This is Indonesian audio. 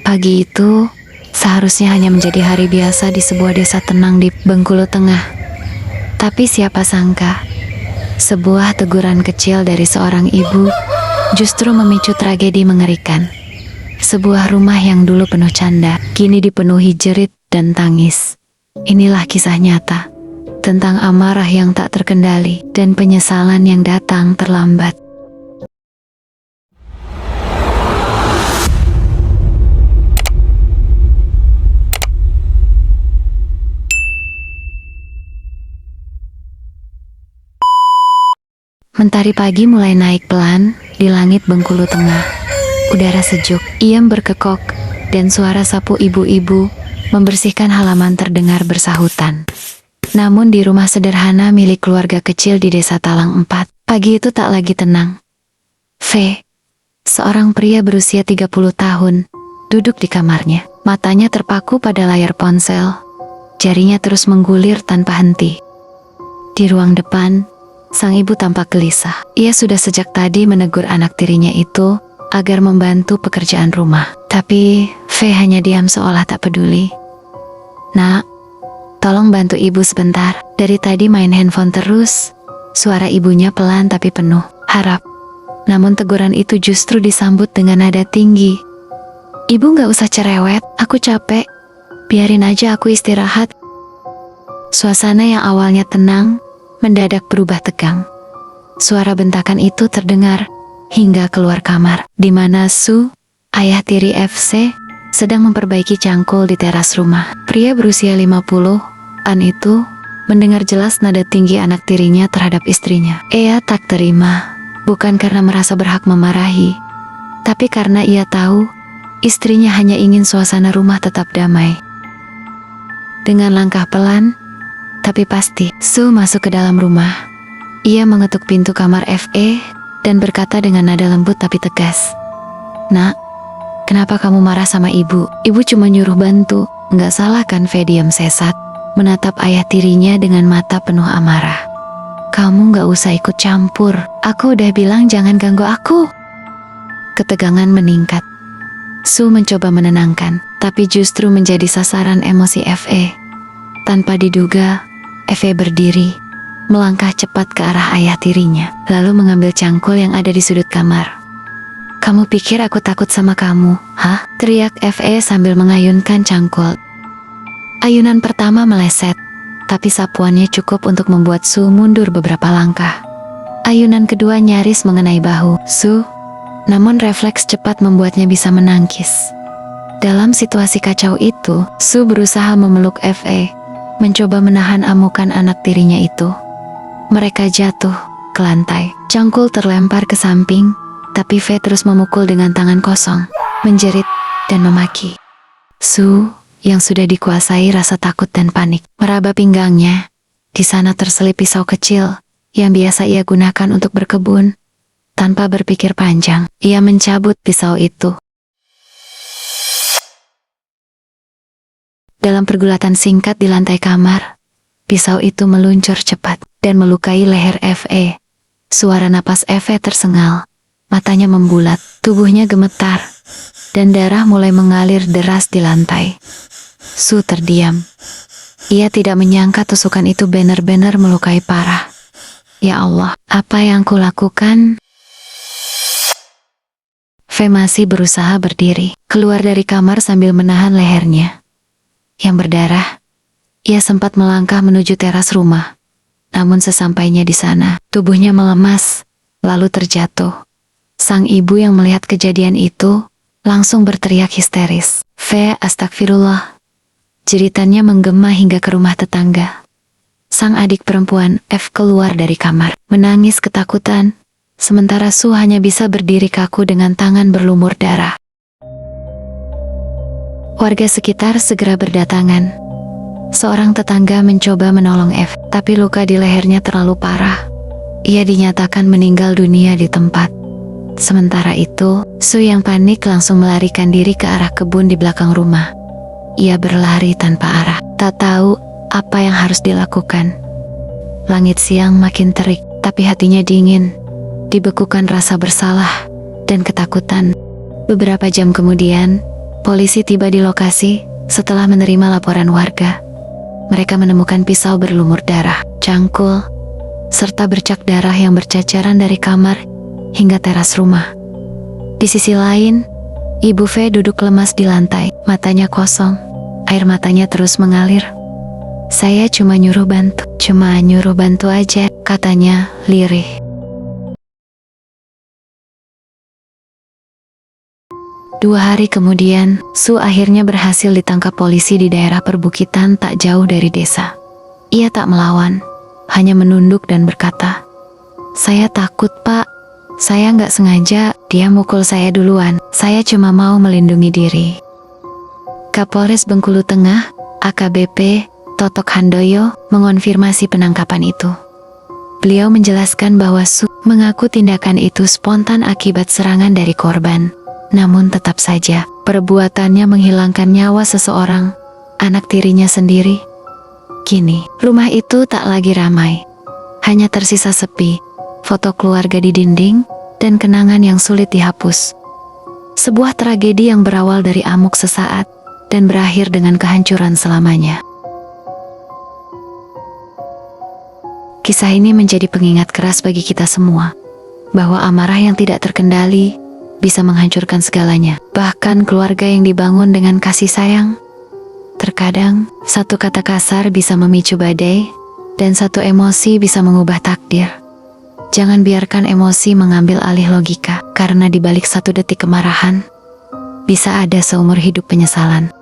Pagi itu seharusnya hanya menjadi hari biasa di sebuah desa tenang di Bengkulu Tengah. Tapi siapa sangka, sebuah teguran kecil dari seorang ibu justru memicu tragedi mengerikan. Sebuah rumah yang dulu penuh canda, kini dipenuhi jerit dan tangis. Inilah kisah nyata tentang amarah yang tak terkendali dan penyesalan yang datang terlambat. Mentari pagi mulai naik pelan di langit Bengkulu Tengah. Udara sejuk, iem berkekok, dan suara sapu ibu-ibu membersihkan halaman terdengar bersahutan. Namun di rumah sederhana milik keluarga kecil di desa Talang 4, pagi itu tak lagi tenang. V, seorang pria berusia 30 tahun, duduk di kamarnya. Matanya terpaku pada layar ponsel, jarinya terus menggulir tanpa henti. Di ruang depan, sang ibu tampak gelisah. Ia sudah sejak tadi menegur anak tirinya itu agar membantu pekerjaan rumah. Tapi V hanya diam seolah tak peduli. "Nak, tolong bantu ibu sebentar. Dari tadi main handphone terus." Suara ibunya pelan tapi penuh harap. Namun teguran itu justru disambut dengan nada tinggi. "Ibu gak usah cerewet, aku capek. Biarin aja aku istirahat." Suasana yang awalnya tenang mendadak berubah tegang. Suara bentakan itu terdengar hingga keluar kamar, di mana Su, ayah tiri FC, sedang memperbaiki cangkul di teras rumah. Pria berusia 50-an itu mendengar jelas nada tinggi anak tirinya terhadap istrinya. Ia tak terima, bukan karena merasa berhak memarahi, tapi karena ia tahu istrinya hanya ingin suasana rumah tetap damai. Dengan langkah pelan tapi pasti, Su masuk ke dalam rumah. Ia mengetuk pintu kamar FE dan berkata dengan nada lembut tapi tegas, "Nak, kenapa kamu marah sama ibu? Ibu cuma nyuruh bantu." "Nggak salah kan?" V diam sesat, menatap ayah tirinya dengan mata penuh amarah. "Kamu nggak usah ikut campur. Aku udah bilang jangan ganggu aku." Ketegangan meningkat. Su mencoba menenangkan, tapi justru menjadi sasaran emosi FE. Tanpa diduga, Eve berdiri, melangkah cepat ke arah ayah tirinya, lalu mengambil cangkul yang ada di sudut kamar. "Kamu pikir aku takut sama kamu, hah?" teriak Eve sambil mengayunkan cangkul. Ayunan pertama meleset, tapi sapuannya cukup untuk membuat Su mundur beberapa langkah. Ayunan kedua nyaris mengenai bahu Su, namun refleks cepat membuatnya bisa menangkis. Dalam situasi kacau itu, Su berusaha memeluk Eve, mencoba menahan amukan anak tirinya itu. Mereka jatuh ke lantai. Cangkul terlempar ke samping, tapi V terus memukul dengan tangan kosong, menjerit dan memaki. Su, yang sudah dikuasai rasa takut dan panik, meraba pinggangnya. Di sana terselip pisau kecil yang biasa ia gunakan untuk berkebun. Tanpa berpikir panjang, ia mencabut pisau itu. Dalam pergulatan singkat di lantai kamar, pisau itu meluncur cepat dan melukai leher Fe. Suara napas Fe tersengal, matanya membulat, tubuhnya gemetar, dan darah mulai mengalir deras di lantai. Su terdiam. Ia tidak menyangka tusukan itu benar-benar melukai parah. "Ya Allah, apa yang kulakukan?" V masih berusaha berdiri, keluar dari kamar sambil menahan lehernya yang berdarah. Ia sempat melangkah menuju teras rumah. Namun sesampainya di sana, tubuhnya melemas, lalu terjatuh. Sang ibu yang melihat kejadian itu langsung berteriak histeris. "V, astagfirullah." Jeritannya menggema hingga ke rumah tetangga. Sang adik perempuan, F, keluar dari kamar, menangis ketakutan, sementara Su hanya bisa berdiri kaku dengan tangan berlumur darah. Warga sekitar segera berdatangan. Seorang tetangga mencoba menolong F, tapi luka di lehernya terlalu parah. Ia dinyatakan meninggal dunia di tempat. Sementara itu, Su yang panik langsung melarikan diri ke arah kebun di belakang rumah. Ia berlari tanpa arah, tak tahu apa yang harus dilakukan. Langit siang makin terik, tapi hatinya dingin, dibekukan rasa bersalah dan ketakutan. Beberapa jam kemudian, Polisi tiba di lokasi setelah menerima laporan warga. Mereka menemukan pisau berlumur darah, cangkul, serta bercak darah yang bercacaran dari kamar hingga teras rumah. Di sisi lain, Ibu V duduk lemas di lantai, matanya kosong, air matanya terus mengalir. "Saya cuma nyuruh bantu aja," katanya lirih. 2 hari kemudian, Su akhirnya berhasil ditangkap polisi di daerah perbukitan tak jauh dari desa. Ia tak melawan, hanya menunduk dan berkata, "Saya takut, Pak. Saya nggak sengaja, dia mukul saya duluan. Saya cuma mau melindungi diri." Kapolres Bengkulu Tengah, AKBP Totok Handoyo, mengonfirmasi penangkapan itu. Beliau menjelaskan bahwa Su mengaku tindakan itu spontan akibat serangan dari korban. Namun tetap saja, perbuatannya menghilangkan nyawa seseorang, anak tirinya sendiri. Kini, rumah itu tak lagi ramai. Hanya tersisa sepi, foto keluarga di dinding, dan kenangan yang sulit dihapus. Sebuah tragedi yang berawal dari amuk sesaat, dan berakhir dengan kehancuran selamanya. Kisah ini menjadi pengingat keras bagi kita semua, bahwa amarah yang tidak terkendali bisa menghancurkan segalanya, bahkan keluarga yang dibangun dengan kasih sayang. Terkadang, satu kata kasar bisa memicu badai, dan satu emosi bisa mengubah takdir. Jangan biarkan emosi mengambil alih logika, karena di balik satu detik kemarahan, bisa ada seumur hidup penyesalan.